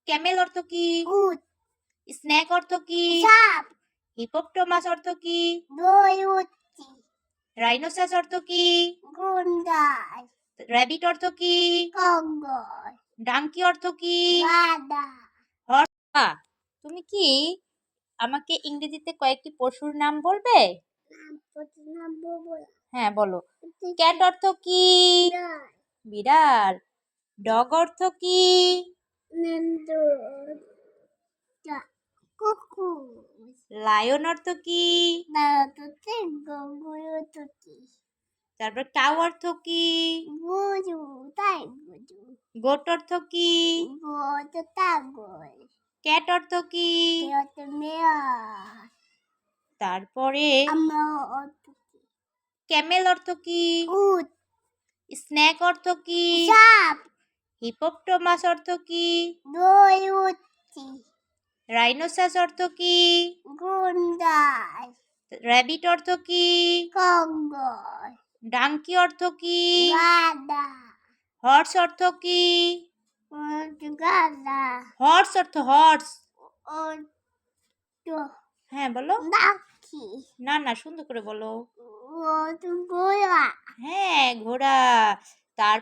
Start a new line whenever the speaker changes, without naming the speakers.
Camel অর্থ কি?
উট।
স্নেক অর্থ কি?
সাপ।
হিপোপটামাস অর্থ কি?
দইউতি।
রাইনোসাস অর্থ কি?
গুন্ডার।
র্যাবিট অর্থ কি?
কঙ্গর।
ডাঙ্কি অর্থ কি?
গাধা।
তুমি কি আমাকে ইংরেজিতে কয়েকটি পশুর নাম বলবে? হ্যাঁ বলো। ক্যাট অর্থ কি? বিড়াল। ডগ অর্থ কি?
কুকুর।
লায়ন অর্থ কি? তারপর কাউ অর্থ কি?
গরু। তাই গরু।
গোট অর্থ কি?
ছাগল।
ক্যাট অর্থ কি? তারপরে ক্যামেল অর্থ কি?
উট।
স্নেক অর্থ কি?
সাপ।
হিপোপটামাস অর্থ কি?
দইউতি।
রাইনোসাস অর্থ কি?
গুন্ডার।
র্যাবিট অর্থ কি?
কঙ্গর।
ডাঙ্কি অর্থ কি?
গাধা।
হর্স অর্থ কি?
গাধা।
হর্স অর্থ হর্স।
অটো।
হ্যাঁ বলো।
পাখি।
না না সুন্দর করে বলো।
ঘোড়া।
হ্যাঁ ঘোড়া। তার